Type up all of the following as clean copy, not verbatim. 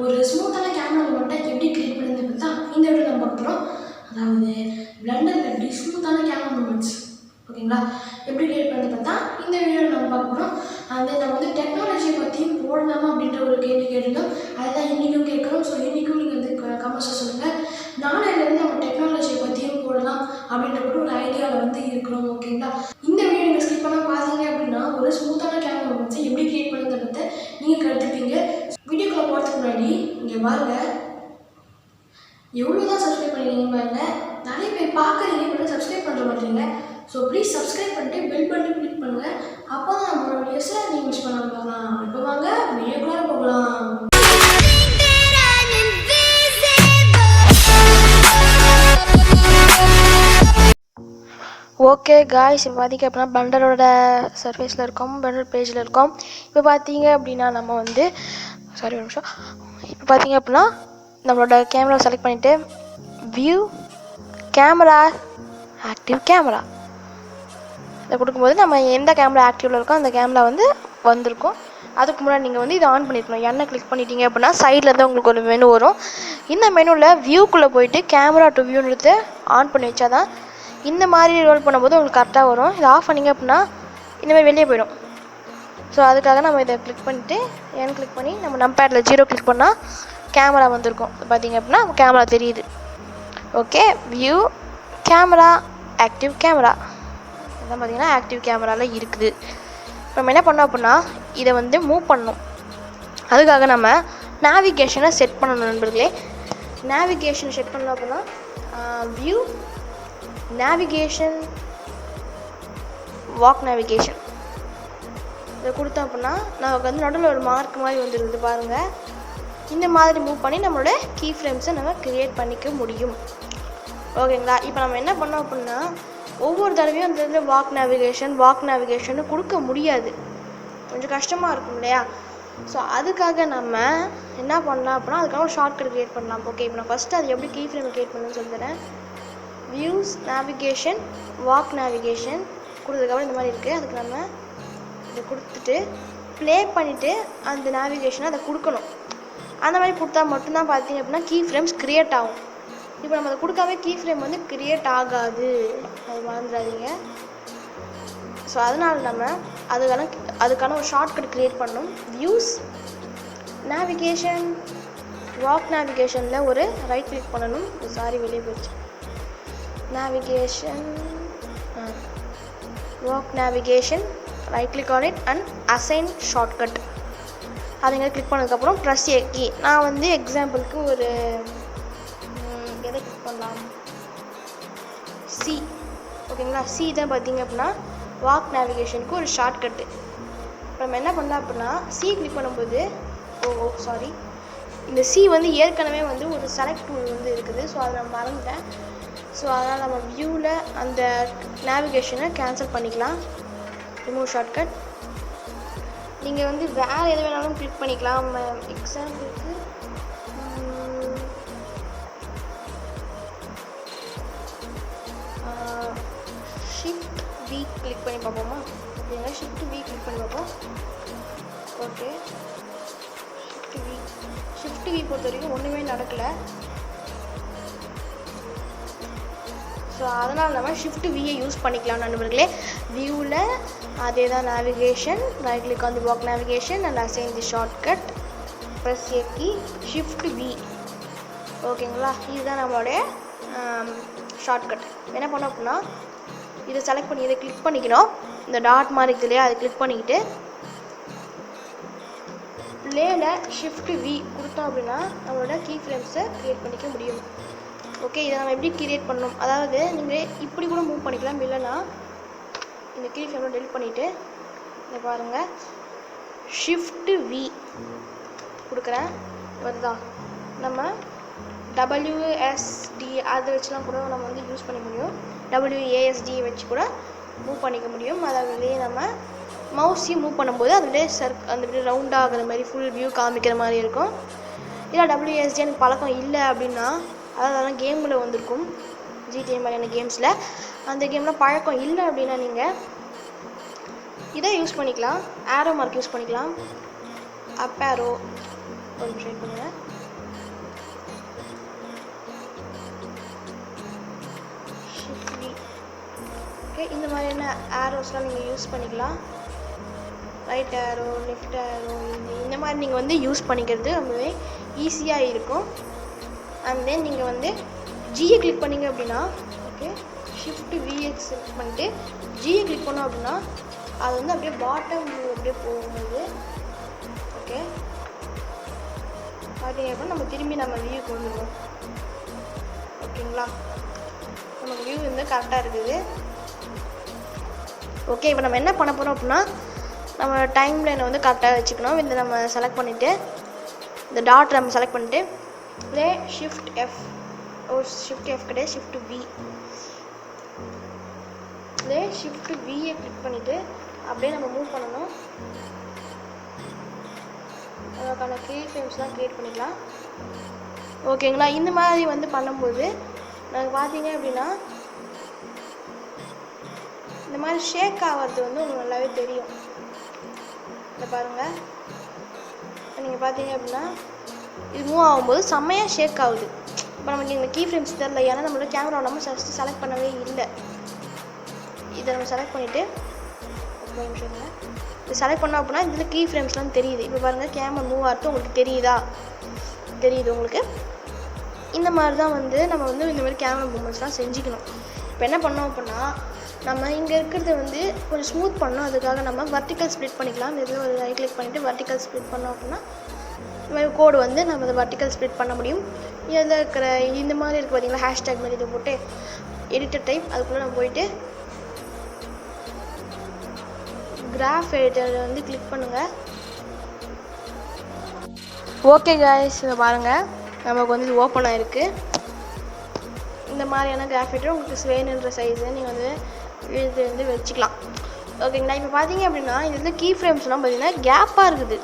ஒரு ஸ்மூத்தான கேமரா மொமெண்ட்டை எப்படி கிரியேட் பண்ணுறது பார்த்தா இந்த வீடியோ நம்ம பார்க்க போகிறோம். அதாவது பிளண்டரில் எப்படி ஸ்மூத்தான கேமரா மொமெண்ட்ஸ் ஓகேங்களா எப்படி கிரியேட் பண்ணுறது பார்த்தா இந்த வீடியோவில் நம்ம பார்க்க போகிறோம். அது நம்ம வந்து டெக்னாலஜியை பற்றியும் போடலாமா அப்படின்ற ஒரு கேள்வி கேட்டிருந்தோம். அதுதான் இன்றைக்கும் கேட்குறோம். ஸோ இன்றைக்கும் நீங்கள் வந்து கமெண்ட்ஸில் சொல்லுங்கள். நாளையிலேருந்து நம்ம டெக்னாலஜியை பற்றியும் போடலாம் அப்படின்ற ஒரு ஐடியாவில் வந்து இருக்கிறோம். ஓகேங்களா, இந்த வீடியோ நீங்கள் ஸ்கிப் பண்ணால் பார்த்தீங்க அப்படின்னா ஒரு ஸ்மூத்தான கேமரா மொமெண்ட்ஸை எப்படி கிரியேட் பண்ணுறதை பற்றி நீங்கள் கற்றுப்பீங்க. வீடியோக்குள்ளே போகிறதுக்கு முன்னாடி இங்கே பாருங்க, எவ்வளோ தான் சப்ஸ்கிரைப் பண்ணிடுறீங்க பாருங்க. நிறைய பேர் பார்க்குறீங்க கூட சப்ஸ்கிரைப் பண்ணுற மாட்டீங்க. ஸோ ப்ளீஸ் சப்ஸ்கிரைப் பண்ணிட்டு பெல் பட்டன் கிளிக் பண்ணுங்கள். அப்போ தான் நம்மளோட வீடியோஸை நீங்கள் மிஸ் பண்ணாமல் போகலாம். இப்போ வாங்க வீடியோக்குள்ளே போகலாம். ஓகே காய்ஸ், இப்போ பார்த்திங்க அப்படின்னா பிளண்டரோட சர்ஃபேஸில் இருக்கோம், பிளண்டர் பேஜில் இருக்கோம். இப்போ பார்த்தீங்க அப்படின்னா நம்ம வந்து ஒரு நிமிஷம். இப்போ பார்த்தீங்க அப்படின்னா நம்மளோட கேமரா செலக்ட் பண்ணிவிட்டு வியூ கேமரா ஆக்டிவ் கேமரா இதை கொடுக்கும்போது நம்ம எந்த கேமரா ஆக்டிவில் இருக்கோ அந்த கேமரா வந்து வந்திருக்கும். அதுக்கு முன்னாடி நீங்கள் வந்து இதை ஆன் பண்ணியிருக்கணும். என்ன கிளிக் பண்ணிட்டீங்க அப்படின்னா சைட்லேருந்து உங்களுக்கு ஒரு மெனு வரும். இந்த மெனுவில் வியூக்குள்ளே போயிட்டு கேமரா டு வியூன்றது ஆன் பண்ணி வச்சா தான் இந்த மாதிரி ரோல் பண்ணும்போது உங்களுக்கு கரெக்டாக வரும். இதை ஆஃப் பண்ணிங்க அப்படின்னா இந்தமாதிரி வெளியே போயிடும். ஸோ அதுக்காக நம்ம இதை கிளிக் பண்ணிவிட்டு கிளிக் பண்ணி நம்ம நம்பேடில் 0 கிளிக் பண்ணால் கேமரா வந்திருக்கும். பார்த்திங்க அப்படின்னா கேமரா தெரியுது. Okay, view camera active camera இதான் பார்த்திங்கன்னா ஆக்டிவ் கேமராவில் இருக்குது. நம்ம என்ன பண்ணோம் அப்படின்னா இதை வந்து மூவ் பண்ணணும். அதுக்காக நம்ம நேவிகேஷனை செட் பண்ணணும் நண்பர்களே. நேவிகேஷன் செட் பண்ணோம் அப்படின்னா வியூ நேவிகேஷன் வாக் நேவிகேஷன் இதை கொடுத்தோம் அப்படின்னா நமக்கு வந்து நடுவில் ஒரு மார்க் மாதிரி வந்துருக்குது பாருங்கள். இந்த மாதிரி மூவ் பண்ணி நம்மளோட கீ ஃப்ரேம்ஸை நம்ம க்ரியேட் பண்ணிக்க முடியும். ஓகேங்களா, இப்போ நம்ம என்ன பண்ணோம் அப்படின்னா ஒவ்வொரு தடவையும் அந்த இதில் வாக் நேவிகேஷன் கொடுக்க முடியாது, கொஞ்சம் கஷ்டமாக இருக்கும் இல்லையா? ஸோ அதுக்காக நம்ம என்ன பண்ணலாம் அப்படின்னா அதுக்காக ஒரு ஷார்ட்கட் க்ரியேட் பண்ணலாம். ஓகே, இப்போ நான் ஃபஸ்ட்டு அது எப்படி கீ ஃப்ரேம் க்ரியேட் பண்ணணும்னு சொல்லித்தரேன். வியூஸ் நேவிகேஷன் வாக் நேவிகேஷன் கொடுத்ததுக்கப்புறம் இந்த மாதிரி இருக்குது. அதுக்கு நம்ம இதை கொடுத்துட்டு ப்ளே பண்ணிவிட்டு அந்த நேவிகேஷனை அதை கொடுக்கணும். அந்த மாதிரி கொடுத்தா மட்டும்தான் பார்த்தீங்க அப்படின்னா கீ ஃப்ரேம்ஸ் க்ரியேட் ஆகும். இப்போ நம்ம அதை கொடுக்காம கீ ஃப்ரேம் வந்து க்ரியேட் ஆகாது, அது மறந்துடாதீங்க. ஸோ அதனால் நம்ம அதுக்கான ஒரு ஷார்ட்கட் க்ரியேட் பண்ணணும். வியூஸ் நேவிகேஷன் வாக் நேவிகேஷனில் ஒரு ரைட் கிளிக் பண்ணணும். வெளியே போயிடுச்சு. Navigation walk navigation right click on it and assign shortcut. அதை இங்கே கிளிக் பண்ணதுக்கப்புறம் ப்ரெஸ் ஏ கீ. நான் வந்து எக்ஸாம்பிளுக்கு ஒரு எதை கிளிக் பண்ணலாம், சி. ஓகேங்களா, சி தான் பார்த்தீங்க அப்படின்னா வாக் நேவிகேஷனுக்கு ஒரு ஷார்ட்கட்டு. இப்போ நம்ம என்ன பண்ணலாம் அப்படின்னா சி கிளிக் பண்ணும்போது இந்த சி வந்து ஏற்கனவே வந்து ஒரு செலக்ட் டூல் வந்து இருக்குது. ஸோ அதை நான் மறந்துட்டேன். ஸோ அதனால் நம்ம வியூவில் அந்த நேவிகேஷனை கேன்சல் பண்ணிக்கலாம். Remove shortcut. நீங்கள் வந்து வேறு எது வேணாலும் கிளிக் பண்ணிக்கலாம். எக்ஸாம்பிளுக்கு ஷிஃப்ட் வி கிளிக் பண்ணி பார்ப்போமா? அப்படின்னா ஷிஃப்ட் வி கிளிக் பண்ணி பார்ப்போம். ஓகே, ஷிஃப்ட் வி பொறுத்த வரைக்கும் ஒன்றுமே நடக்கலை. ஸோ அதனால் நம்ம ஷிஃப்ட் வியை யூஸ் பண்ணிக்கலாம் நண்பர்களே. வியூவில் அதே தான் navigation, right click on the walk navigation and assign the shortcut, press A key, shift V. ஓகேங்களா, இதுதான் நம்மளுடைய ஷார்ட்கட். என்ன பண்ணோம் அப்படின்னா இதை செலக்ட் பண்ணி இதை கிளிக் பண்ணிக்கணும். இந்த டாட் மாதிரி இருக்குது இல்லையா, அதை கிளிக் பண்ணிக்கிட்டு லேல ஷிஃப்ட் வி கொடுத்தோம் அப்படின்னா நம்மளோட கீ ஃப்ரேம்ஸை க்ரியேட் பண்ணிக்க முடியும். ஓகே, இதை நம்ம எப்படி க்ரியேட் பண்ணணும், அதாவது நீங்கள் இப்படி கூட மூவ் பண்ணிக்கலாம். இல்லைன்னா இந்த கீ ஃப்ரேமை டெலிட் பண்ணிவிட்டு இதை பாருங்கள், ஷிஃப்ட் வி கொடுக்குறேன். அதுதான் நம்ம WSD அதை வச்சுலாம் கூட நம்ம வந்து யூஸ் பண்ணிக்க முடியும். WASD வச்சு கூட மூவ் பண்ணிக்க முடியும். அதாவது நம்ம மவுஸையும் மூவ் பண்ணும்போது அதுலேயே அந்த ரவுண்ட் ஆகிற மாதிரி ஃபுல் வியூ காமிக்கிற மாதிரி இருக்கும். இல்லை WASD எனக்கு பழக்கம் இல்லை அப்படின்னா, அதாவது அதெல்லாம் கேமில் வந்திருக்கும், GTA மாதிரியான கேம்ஸில். அந்த கேமில் பழக்கம் இல்லை அப்படின்னா நீங்கள் இதை யூஸ் பண்ணிக்கலாம். ஆரோ மார்க் யூஸ் பண்ணிக்கலாம். அப் ஆரோ ஒரு நிமிஷம் வெயிட் பண்ணுங்க. Shift we. ஓகே, இந்த மாதிரியான ஆரோஸ்லாம் நீங்கள் யூஸ் பண்ணிக்கலாம். ரைட் ஆரோ, லெஃப்ட் ஆரோ, இந்த மாதிரி நீங்கள் வந்து யூஸ் பண்ணிக்கிறது ரொம்பவே ஈஸியாக இருக்கும். அண்ட் தென் நீங்கள் வந்து ஜியை கிளிக் பண்ணிங்க அப்படின்னா, ஓகே, ஷிஃப்ட் விஎக்ஸ் செலக்ட் பண்ணிட்டு ஜியை கிளிக் பண்ணோம் அப்படின்னா அது வந்து அப்படியே பாட்டம் அப்படியே போகும்போது, ஓகே, பார்த்தீங்க அப்படின்னா நம்ம திரும்பி நம்ம வியூக்கு வந்துடுவோம். ஓகேங்களா, நமக்கு வியூ வந்து கரெக்டாக இருக்குது. ஓகே, இப்போ நம்ம என்ன பண்ண போகிறோம் அப்படின்னா நம்ம டைம் லைனை வந்து கரெக்டாக வச்சுக்கணும். இந்த நம்ம செலக்ட் பண்ணிவிட்டு இந்த டாட் நம்ம செலக்ட் பண்ணிவிட்டு இதே ஷிஃப்ட் எஃப், ஒரு ஷிஃப்ட் எஃப் கிடையாது, ஷிஃப்ட் வி, இதே ஷிஃப்ட் வியை கிளிக் பண்ணிவிட்டு அப்படியே நம்ம மூவ் பண்ணணும். அதுக்கான கீ ஃப்ரேம்ஸ்லாம் க்ரியேட் பண்ணிக்கலாம். ஓகேங்களா, இந்த மாதிரி வந்து பண்ணும்போது நாங்கள் பார்த்தீங்க அப்படின்னா இந்த மாதிரி ஷேக் ஆகிறது வந்து உங்களுக்கு நல்லாவே தெரியும். இதை பாருங்கள், நீங்கள் பார்த்தீங்க அப்படின்னா இது மூவ் ஆகும்போது செம்மையாக ஷேக் ஆகுது. இப்போ நமக்கு இந்த கீ ஃப்ரேம்ஸ் தெரில, ஏன்னா நம்மளோட கேமரா நம்ம ஃபஸ்ட்டு செலக்ட் பண்ணவே இல்லை. இதை நம்ம செலக்ட் பண்ணிவிட்டு ஒரு நிமிஷம் இது செலக்ட் பண்ணோம் அப்படின்னா இதில் கீ ஃப்ரேம்ஸ்லாம் தெரியுது. இப்போ பாருங்கள், கேமரா மூவ் ஆகிறது உங்களுக்கு தெரியுது உங்களுக்கு. இந்த மாதிரி தான் வந்து நம்ம வந்து இந்த மாதிரி கேமரா மூமெண்ட்ஸ்லாம் செஞ்சுக்கணும். இப்போ என்ன பண்ணோம் அப்படின்னா நம்ம இங்கே இருக்கிறத வந்து கொஞ்சம் ஸ்மூத் பண்ணோம். அதுக்காக நம்ம வர்டிக்கல் ஸ்ப்ளிட் பண்ணிக்கலாம். இந்த இதில் ஒரு ரைட் கிளிக் பண்ணிவிட்டு வர்டிக்கல் ஸ்ப்ளிட் பண்ணோம் அப்படின்னா இந்த மாதிரி கோடு வந்து நம்ம அதை வர்டிக்கல் ஸ்ப்ளிட் பண்ண முடியும். இதில் இருக்கிற இந்த மாதிரி இருக்குது பார்த்தீங்களா, ஹேஷ்டேக் மாதிரி இதை போட்டு எடிட்டர் டைப், அதுக்குள்ளே நம்ம போயிட்டு கிராஃப் எடிட்டர் வந்து கிளிக் பண்ணுங்கள். ஓகே காய்ஸ், இதை பாருங்கள், நமக்கு வந்து இது ஓப்பன் ஆகிருக்கு. இந்த மாதிரியான கிராஃப் எடிட்டர் உங்களுக்கு வேணுன்ற சைஸை நீங்கள் வந்து இது வந்து வச்சுக்கலாம். ஓகேங்களா, இப்போ பார்த்தீங்க அப்படின்னா இதில் கீ ஃப்ரேம்ஸ்லாம் பார்த்தீங்கன்னா கேப்பாக இருக்குது.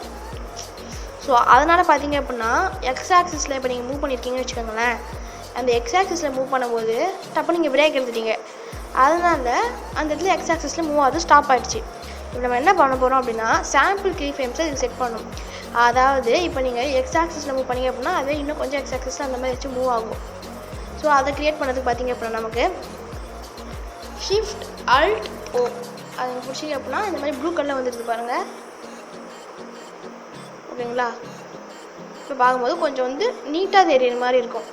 ஸோ அதனால் பார்த்தீங்க அப்படின்னா எக்ஸ் ஆக்சிஸில் இப்போ நீங்கள் மூவ் பண்ணியிருக்கீங்கன்னு வச்சுக்கோங்களேன், அந்த எக்ஸ் ஆக்சிஸில் மூவ் பண்ணும்போது டப்பு நீங்கள் பிரேக் எடுத்துட்டீங்க, அதனால் அந்த இடத்துல எக்ஸ் ஆக்சிஸில் மூவ் ஆகுது, ஸ்டாப் ஆகிடுச்சு. இப்போ நம்ம என்ன பண்ண போகிறோம் அப்படின்னா சாம்பிள் கீ ஃப்ரேம்ஸை இது செட் பண்ணணும். அதாவது இப்போ நீங்கள் எக்ஸ் ஆக்சிஸில் மூவ் பண்ணிங்க அப்படின்னா அதே இன்னும் கொஞ்சம் எக்ஸ் ஆக்சிஸில் அந்த மாதிரி வச்சு மூவ் ஆகும். ஸோ அதை க்ரியேட் பண்ணுறதுக்கு பார்த்தீங்க அப்படின்னா நமக்கு ஷிஃப்ட் அல்ட் ஓ, அது பிடிச்சிங்க அப்படின்னா இந்த மாதிரி ப்ளூ கலரில் வந்துடுது பாருங்கள். ஓகேங்களா, இப்போ பார்க்கும்போது கொஞ்சம் வந்து நீட்டாக தெரியுற மாதிரி இருக்கும்.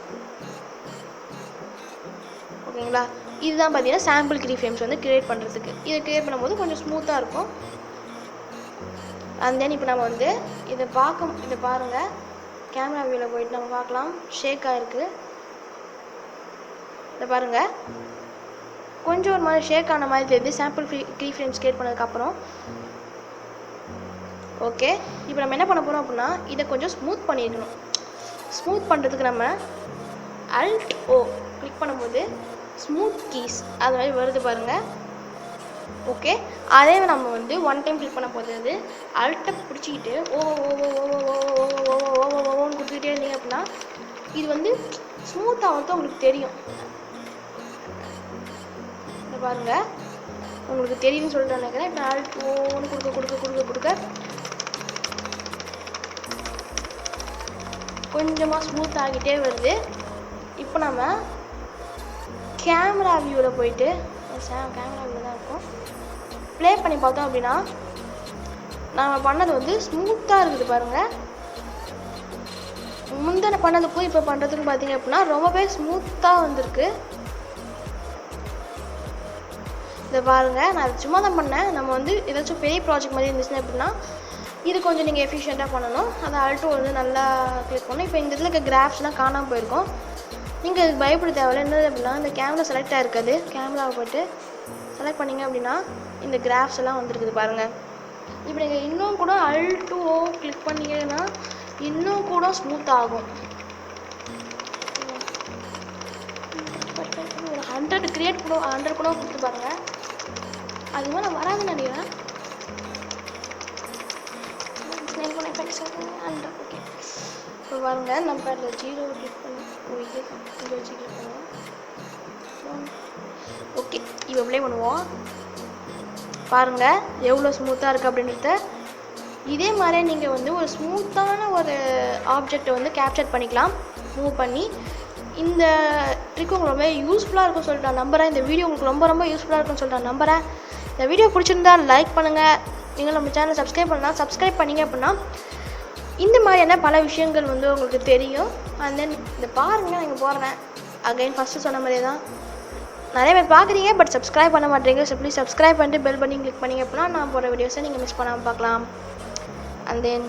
ஓகேங்களா, இதுதான் பார்த்தீங்கன்னா சாம்பிள் கீ ஃப்ரேம்ஸ் வந்து க்ரியேட் பண்ணுறதுக்கு. இதை க்ரியேட் பண்ணும்போது கொஞ்சம் ஸ்மூத்தாக இருக்கும். அண்ட் தென் இப்போ நம்ம வந்து இதை பாருங்கள், கேமரா வியூவில் போயிட்டு நம்ம பார்க்கலாம், ஷேக் ஆகிருக்கு. இதை பாருங்கள், கொஞ்சம் ஒரு மாதிரி ஷேக் ஆன மாதிரி தெரியுது சாம்பிள் கீ ஃப்ரேம்ஸ் க்ரியேட் பண்ணதுக்கப்புறம். ஓகே, இப்போ நம்ம என்ன பண்ண போகிறோம் அப்படின்னா இதை கொஞ்சம் ஸ்மூத் பண்ணிடணும். ஸ்மூத் பண்ணுறதுக்கு நம்ம அல்ட் ஓ கிளிக் பண்ணும்போது ஸ்மூத் கீஸ் அது மாதிரி வருது பாருங்கள். ஓகே, அதே நம்ம வந்து ஒன் டைம் கிளிக் பண்ண போகிறது அல்ட்டை பிடிச்சிக்கிட்டு ஓன்னு கொடுத்துக்கிட்டே இருந்தீங்க அப்படின்னா இது வந்து ஸ்மூத்தாக வந்து உங்களுக்கு தெரியும். இதை பாருங்கள், உங்களுக்கு தெரியும்னு சொல்லிட்டு நினைக்கிறேன். இப்போ அல்ட் ஓன்னு கொடுக்க கொஞ்சமாக ஸ்மூத் ஆகிட்டே வருது. இப்போ நம்ம கேமரா வியூவில் போயிட்டு கேமரா வியூவில் தான் இருக்கும், ப்ளே பண்ணி பார்த்தோம் அப்படின்னா நம்ம பண்ணது வந்து ஸ்மூத்தாக இருக்குது பாருங்கள். முந்தின பண்ணதுக்கும் இப்போ பண்ணுறதுக்கும் பார்த்தீங்க அப்படின்னா ரொம்பவே ஸ்மூத்தாக வந்திருக்கு. இதை பாருங்கள், நான் அது சும்மா தான் பண்ணேன். நம்ம வந்து ஏதாச்சும் பெரிய ப்ராஜெக்ட் மாதிரி இருந்துச்சுன்னா அப்படின்னா இது கொஞ்சம் நீங்கள் எஃபிஷியண்ட்டாக பண்ணணும். அதை ஆல்ட்டோ வந்து நல்லா கிளிக் பண்ணணும். இப்போ இந்த இதில் இருக்க கிராஃப்ஸ்லாம் காணாமல் போயிருக்கும். நீங்கள் இதுக்கு பயப்பட தேவையில்லை. என்னது அப்படின்னா இந்த கேமரா செலக்ட் ஆகிருக்காது, கேமராவை போய்ட்டு செலக்ட் பண்ணிங்க அப்படின்னா இந்த கிராஃப்ஸ் எல்லாம் வந்துருக்குது பாருங்கள். இப்போ நீங்கள் இன்னும் கூட அல்ட்டோ கிளிக் பண்ணிங்கன்னா இன்னும் கூட ஸ்மூத் ஆகும். ஒரு 100 கிரியேட் கூட 100 கூட கொடுத்து பாருங்கள், அது மாதிரி நான் வராதுன்னு நினைக்கிறேன். ஓகே, இப்போ பாருங்கள், நம்ம அதில் 0 கிளிக் பண்ணி இது வச்சு கிளிக் பண்ணுவோம். ஓகே, இப்போ ப்ளே பண்ணுவோம். பாருங்கள் எவ்வளோ ஸ்மூத்தாக இருக்குது அப்படின்றத. இதே மாதிரி நீங்கள் வந்து ஒரு ஸ்மூத்தான ஒரு ஆப்ஜெக்டை வந்து கேப்சர் பண்ணிக்கலாம் மூவ் பண்ணி. இந்த ட்ரிக் உங்களுக்கு ரொம்ப யூஸ்ஃபுல்லாக இருக்கும்னு சொல்லிட்டு நான் நம்புகிறேன். இந்த வீடியோ உங்களுக்கு ரொம்ப யூஸ்ஃபுல்லாக இருக்கும்னு சொல்லிட்டு நான் நம்புகிறேன். இந்த வீடியோ பிடிச்சிருந்தா லைக் பண்ணுங்கள். நீங்கள் நம்ம சேனலை சப்ஸ்கிரைப் பண்ணலாம். சப்ஸ்கிரைப் பண்ணிங்க அப்படின்னா இந்த மாதிரியான பல விஷயங்கள் வந்து உங்களுக்கு தெரியும். அண்ட் தென் இதை பாருங்கள், நீங்கள் போடுறேன் அகைன் ஃபஸ்ட்டு சொன்ன மாதிரியே தான் நிறைய பேர் பார்க்குறீங்க, பட் சப்ஸ்கிரைப் பண்ண மாட்டேங்க. ஸோ ப்ளீஸ் சப்ஸ்கிரைப் பண்ணிட்டு பெல் பண்ணி கிளிக் பண்ணிங்க அப்படின்னா நான் போகிற வீடியோஸை நீங்கள் மிஸ் பண்ணாமல் பார்க்கலாம். And then